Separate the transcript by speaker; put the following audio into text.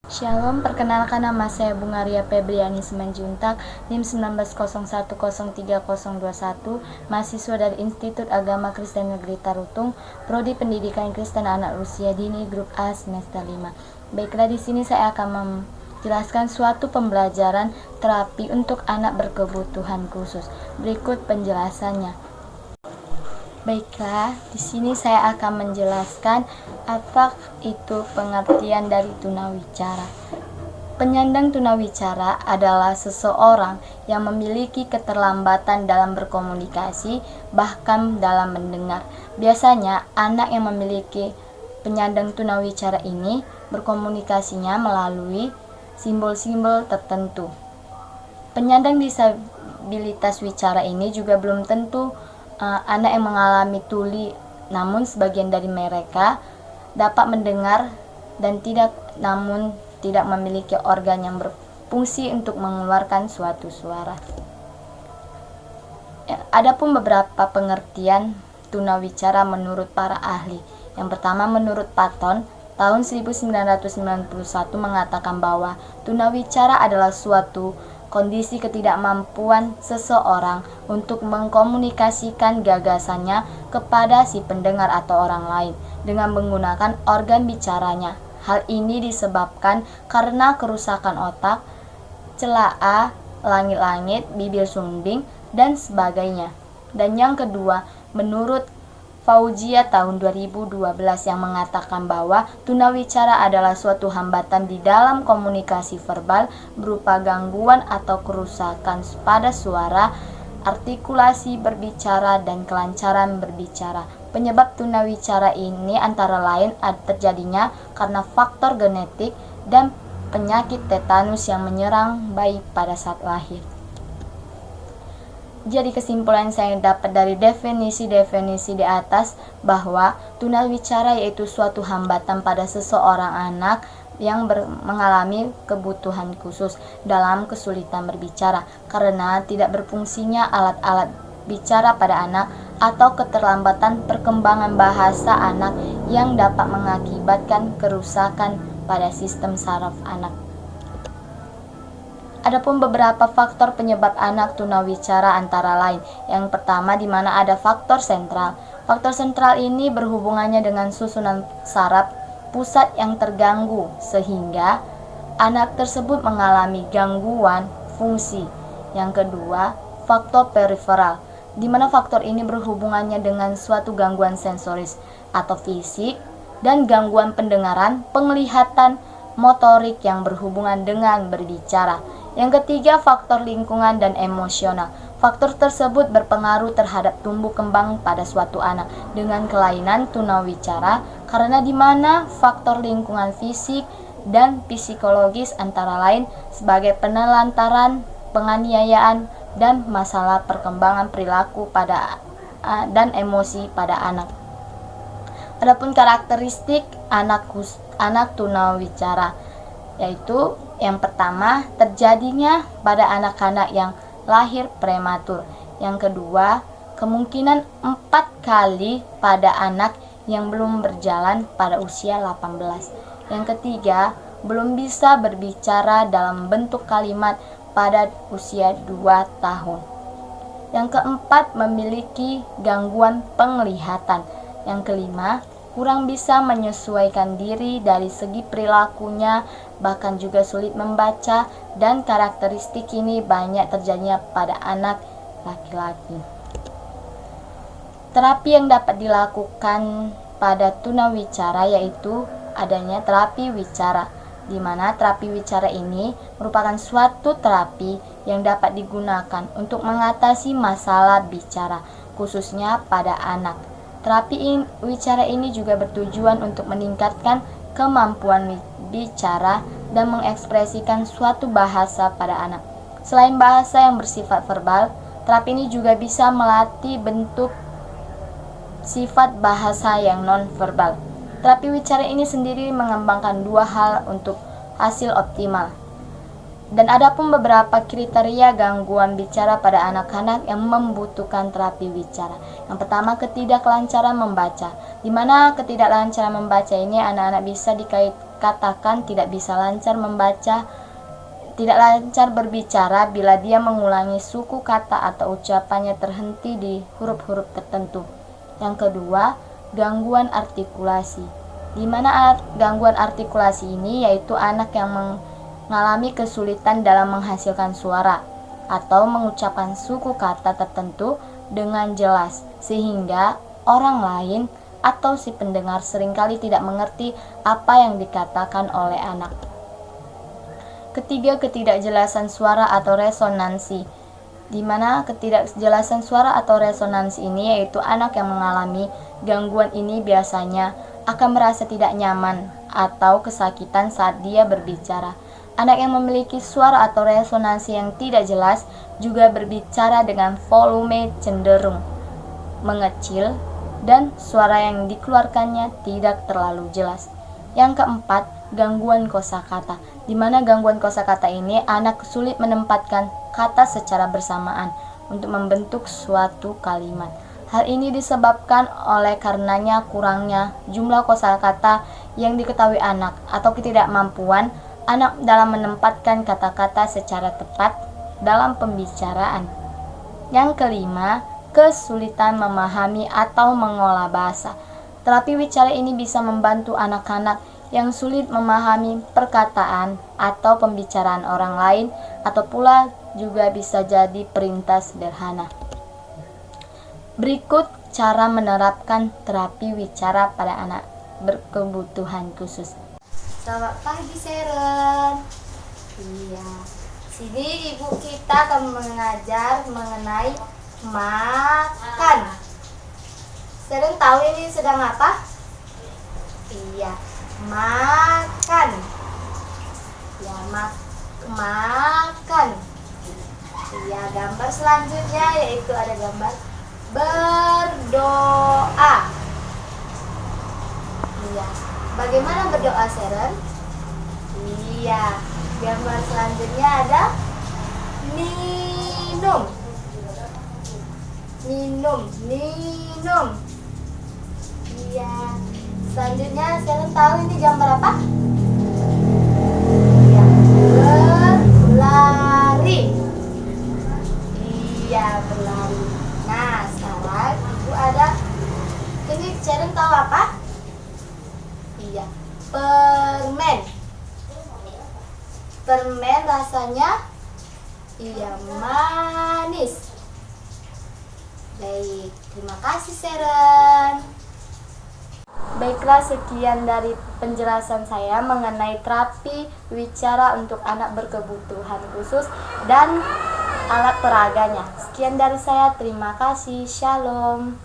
Speaker 1: Shalom, perkenalkan nama saya Bungaria Febriani Simanjuntak, NIM 1901030021, mahasiswa dari Institut Agama Kristen Negeri Tarutung, Prodi Pendidikan Kristen Anak Usia Dini, Grup A, semester 5. Baiklah, di sini saya akan menjelaskan suatu pembelajaran terapi untuk anak berkebutuhan khusus. Berikut penjelasannya. Baiklah, di sini saya akan menjelaskan apa itu pengertian dari tunawicara. Penyandang tunawicara adalah seseorang yang memiliki keterlambatan dalam berkomunikasi, bahkan dalam mendengar. Biasanya, anak yang memiliki penyandang tunawicara ini berkomunikasinya melalui simbol-simbol tertentu. Penyandang disabilitas wicara ini juga belum tentu anak yang mengalami tuli, namun sebagian dari mereka dapat mendengar dan tidak memiliki organ yang berfungsi untuk mengeluarkan suatu suara. Adapun beberapa pengertian tunawicara menurut para ahli. Yang pertama, menurut Patton tahun 1991 mengatakan bahwa tunawicara adalah suatu kondisi ketidakmampuan seseorang untuk mengkomunikasikan gagasannya kepada si pendengar atau orang lain dengan menggunakan organ bicaranya. Hal ini disebabkan karena kerusakan otak, celaa, langit-langit, bibir sumbing, dan sebagainya. Dan yang kedua, menurut Fauzia tahun 2012 yang mengatakan bahwa tunawicara adalah suatu hambatan di dalam komunikasi verbal berupa gangguan atau kerusakan pada suara, artikulasi berbicara, dan kelancaran berbicara. Penyebab tunawicara ini antara lain terjadinya karena faktor genetik dan penyakit tetanus yang menyerang bayi pada saat lahir. Jadi kesimpulan saya dapat dari definisi-definisi di atas bahwa tunawicara yaitu suatu hambatan pada seseorang anak yang mengalami kebutuhan khusus dalam kesulitan berbicara karena tidak berfungsinya alat-alat bicara pada anak atau keterlambatan perkembangan bahasa anak yang dapat mengakibatkan kerusakan pada sistem saraf anak. Adapun beberapa faktor penyebab anak tunawicara antara lain. Yang pertama, di mana ada faktor sentral. Faktor sentral ini berhubungannya dengan susunan saraf pusat yang terganggu sehingga anak tersebut mengalami gangguan fungsi. Yang kedua, faktor periferal, di mana faktor ini berhubungannya dengan suatu gangguan sensoris atau fisik dan gangguan pendengaran, penglihatan, motorik yang berhubungan dengan berbicara. Yang ketiga, faktor lingkungan dan emosional. Faktor tersebut berpengaruh terhadap tumbuh kembang pada suatu anak dengan kelainan tunawicara karena di mana faktor lingkungan fisik dan psikologis antara lain sebagai penelantaran, penganiayaan, dan masalah perkembangan perilaku dan emosi pada anak. Adapun karakteristik anak tunawicara yaitu yang pertama, terjadinya pada anak-anak yang lahir prematur. Yang kedua, kemungkinan 4 kali pada anak yang belum berjalan pada usia 18. Yang ketiga, belum bisa berbicara dalam bentuk kalimat pada usia 2 tahun. Yang keempat, memiliki gangguan penglihatan. Yang kelima, kurang bisa menyesuaikan diri dari segi perilakunya, bahkan juga sulit membaca, dan karakteristik ini banyak terjadinya pada anak laki-laki. Terapi yang dapat dilakukan pada tunawicara yaitu adanya terapi wicara, di mana terapi wicara ini merupakan suatu terapi yang dapat digunakan untuk mengatasi masalah bicara, khususnya pada anak. Terapi wicara ini juga bertujuan untuk meningkatkan kemampuan bicara dan mengekspresikan suatu bahasa pada anak. Selain bahasa yang bersifat verbal, terapi ini juga bisa melatih bentuk sifat bahasa yang non-verbal. Terapi wicara ini sendiri mengembangkan 2 hal untuk hasil optimal. Dan adapun beberapa kriteria gangguan bicara pada anak-anak yang membutuhkan terapi wicara. Yang pertama, ketidaklancaran membaca, di mana ketidaklancaran membaca ini anak-anak bisa dikatakan tidak bisa lancar membaca, tidak lancar berbicara bila dia mengulangi suku kata atau ucapannya terhenti di huruf-huruf tertentu. Yang kedua, gangguan artikulasi. Di mana gangguan artikulasi ini yaitu anak yang mengalami kesulitan dalam menghasilkan suara atau mengucapkan suku kata tertentu dengan jelas, sehingga orang lain atau si pendengar seringkali tidak mengerti apa yang dikatakan oleh anak. Ketiga, ketidakjelasan suara atau resonansi. Di mana ketidakjelasan suara atau resonansi ini yaitu anak yang mengalami gangguan ini biasanya akan merasa tidak nyaman atau kesakitan saat dia berbicara. Anak yang memiliki suara atau resonansi yang tidak jelas juga berbicara dengan volume cenderung mengecil dan suara yang dikeluarkannya tidak terlalu jelas. Yang keempat, gangguan kosakata. Di mana gangguan kosakata ini anak sulit menempatkan kata secara bersamaan untuk membentuk suatu kalimat. Hal ini disebabkan oleh karenanya kurangnya jumlah kosakata yang diketahui anak atau ketidakmampuan anak dalam menempatkan kata-kata secara tepat dalam pembicaraan. Yang kelima, kesulitan memahami atau mengolah bahasa. Terapi wicara ini bisa membantu anak-anak yang sulit memahami perkataan atau pembicaraan orang lain, atau pula juga bisa jadi perintah sederhana. Berikut cara menerapkan terapi wicara pada anak berkebutuhan khusus. Selamat pagi, Seren. Iya, sini ibu kita akan mengajar mengenai makan. Seren tahu ini sedang apa? Iya, makan. Ya, makan. Iya, gambar selanjutnya yaitu ada gambar berdoa. Iya, bagaimana berdoa, Seren? Iya, gambar selanjutnya ada minum. Minum. Iya, selanjutnya Seren tahu ini gambar apa? Iya, berlari. Iya, berlari. Nah, sekarang ibu ada ini, Seren tahu apa? Iya, permen. Permen rasanya iya manis. Baik, terima kasih, Seren. Baiklah, sekian dari penjelasan saya mengenai terapi wicara untuk anak berkebutuhan khusus dan alat peraganya. Sekian dari saya, terima kasih, shalom.